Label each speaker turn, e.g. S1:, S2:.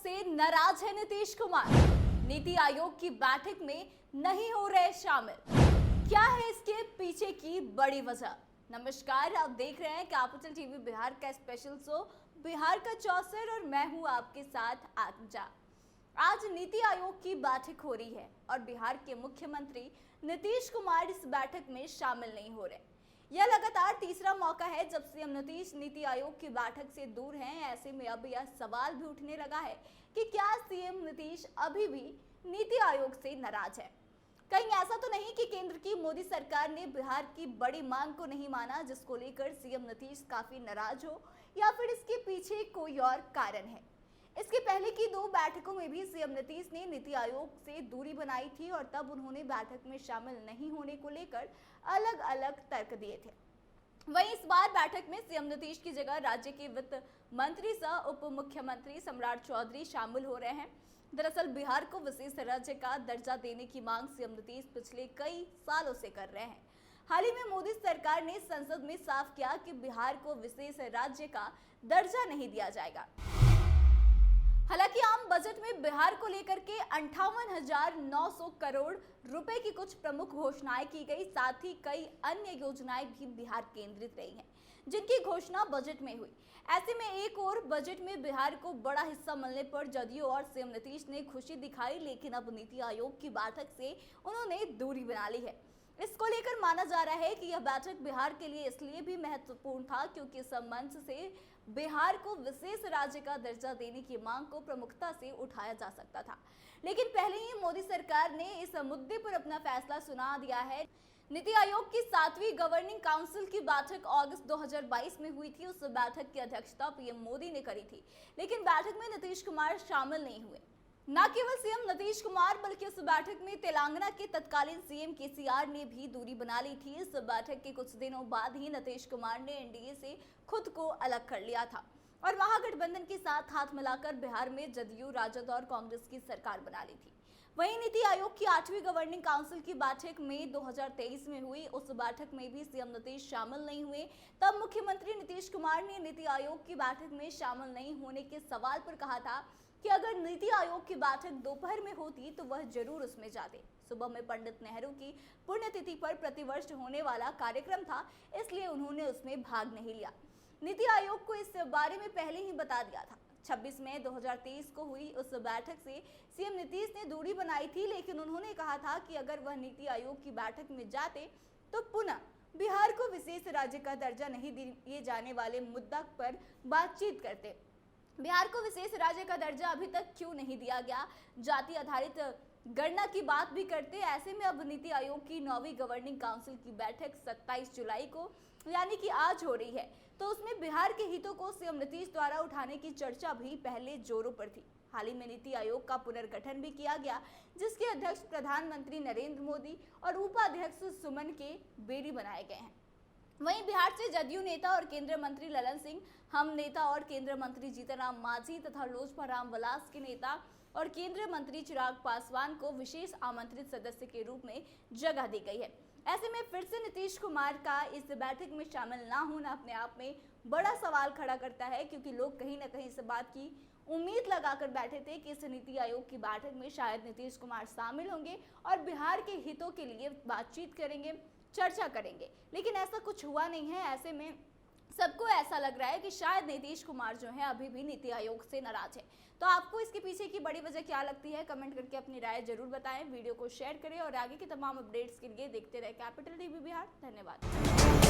S1: से नाराज है नीतीश कुमार। नीति आयोग की बैठक में नहीं हो रहे शामिल। क्या है इसके पीछे की बड़ी वजह? नमस्कार, आप देख रहे हैं कैपिटल टीवी बिहार का स्पेशल शो बिहार का चौसर और मैं हूं आपके साथ आत्मजा। आज नीति आयोग की बैठक हो रही है और बिहार के मुख्यमंत्री नीतीश कुमार इस बैठक में शामिल नहीं हो रहे। यह लगातार तीसरा मौका है जब सीएम नीतीश नीति आयोग की बैठक से दूर हैं। ऐसे में अब यह सवाल भी उठने लगा है कि क्या सीएम नीतीश अभी भी नीति आयोग से नाराज है? कहीं ऐसा तो नहीं कि केंद्र की मोदी सरकार ने बिहार की बड़ी मांग को नहीं माना, जिसको लेकर सीएम नीतीश काफी नाराज हो, या फिर इसके पीछे कोई और कारण है? इसके पहले की दो बैठकों में भी सीएम नीतीश ने नीति आयोग से दूरी बनाई थी और तब उन्होंने बैठक में शामिल नहीं होने को लेकर अलग अलग तर्क दिए थे। वहीं इस बार बैठक में सीएम नीतीश की जगह राज्य के वित्त मंत्री सह उप मुख्यमंत्री सम्राट चौधरी शामिल हो रहे हैं। दरअसल बिहार को विशेष राज्य का दर्जा देने की मांग सीएम नीतीश पिछले कई सालों से कर रहे हैं। हाल ही में मोदी सरकार ने संसद में साफ किया कि बिहार को विशेष राज्य का दर्जा नहीं दिया जाएगा। हालांकि आम बजट में बिहार को लेकर के 58,900 करोड़ रुपए की कुछ प्रमुख घोषणाएं की गई। साथ ही कई अन्य योजनाएं भी बिहार केंद्रित रही हैं, जिनकी घोषणा बजट में हुई। ऐसे में एक और बजट में बिहार को बड़ा हिस्सा मिलने पर जदयू और सीएम नीतीश ने खुशी दिखाई, लेकिन अब नीति आयोग की बैठक से उन्होंने दूरी बना ली है। इसको लेकर माना जा रहा है कि यह बैठक बिहार के लिए इसलिए भी महत्वपूर्ण था क्योंकि इस मंच से बिहार को विशेष राज्य का दर्जा देने की मांग को प्रमुखता से उठाया जा सकता था, लेकिन पहले ही मोदी सरकार ने इस मुद्दे पर अपना फैसला सुना दिया है। नीति आयोग की 7वीं गवर्निंग काउंसिल की बैठक अगस्त 2022 में हुई थी। उस बैठक की अध्यक्षता पीएम मोदी ने करी थी, लेकिन बैठक में नीतीश कुमार शामिल नहीं हुए। न केवल सीएम नीतीश कुमार बल्कि उस बैठक में तेलंगाना के तत्कालीन सीएम केसीआर ने भी दूरी बना ली थी। इस बैठक के कुछ दिनों बाद ही नीतीश कुमार ने एनडीए से खुद को अलग कर लिया था और महागठबंधन के साथ हाथ मिलाकर बिहार में जदयू, राजद और कांग्रेस की सरकार बना ली थी। वहीं नीति आयोग की 8वीं गवर्निंग काउंसिल की बैठक में 2023 में हुई। उस बैठक में भी सीएम नीतीश शामिल नहीं हुए। तब मुख्यमंत्री नीतीश कुमार ने नीति आयोग की बैठक में शामिल नहीं होने के सवाल पर कहा था कि अगर नीति आयोग की बैठक दोपहर में होती तो वह जरूर उसमें जाते। सुबह में पंडित नेहरू की पुण्यतिथि पर प्रतिवर्ष होने वाला कार्यक्रम था, इसलिए उन्होंने उसमें भाग नहीं लिया। नीति आयोग को इस बारे में पहले ही बता दिया था। 26 मई 2023 को हुई उस बैठक से सीएम नीतीश ने दूरी बनाई थी, लेकिन उन्होंने कहा था कि अगर वह नीति आयोग की बैठक में जाते तो पुनः बिहार को विशेष राज्य का दर्जा नहीं दिए जाने वाले मुद्दा पर बातचीत करते। बिहार को विशेष राज्य का दर्जा अभी तक क्यों नहीं दिया गया, जाति आधारित गणना की बात भी करते। ऐसे में अब नीति आयोग की 9वीं गवर्निंग काउंसिल की बैठक 27 जुलाई को यानी कि आज हो रही है, तो उसमें बिहार के हितों को सीएम नीतीश द्वारा उठाने की चर्चा भी पहले जोरों पर थी। हाल ही में नीति आयोग का पुनर्गठन भी किया गया, जिसके अध्यक्ष प्रधानमंत्री नरेंद्र मोदी और उपाध्यक्ष सुमन के बेरी बनाए गए हैं। वहीं बिहार से जदयू नेता और केंद्रीय मंत्री ललन सिंह, हम नेता और केंद्रीय मंत्री जीतनराम मांझी तथा लोजपा रामविलास के नेता और केंद्रीय मंत्री चिराग पासवान को विशेष आमंत्रित सदस्य के रूप में जगह दी गई है। ऐसे में फिर से नीतीश कुमार का इस बैठक में शामिल ना होना अपने आप में बड़ा सवाल खड़ा करता है, क्योंकि लोग कहीं ना कहीं इस बात की उम्मीद लगाकर बैठे थे कि इस नीति आयोग की बैठक में शायद नीतीश कुमार शामिल होंगे और बिहार के हितों के लिए बातचीत करेंगे, चर्चा करेंगे, लेकिन ऐसा कुछ हुआ नहीं है। ऐसे में सबको ऐसा लग रहा है कि शायद नीतीश कुमार जो है अभी भी नीति आयोग से नाराज है। तो आपको इसके पीछे की बड़ी वजह क्या लगती है? कमेंट करके अपनी राय जरूर बताएं। वीडियो को शेयर करें और आगे की तमाम अपडेट्स के लिए देखते रहे कैपिटल टीवी बिहार। धन्यवाद।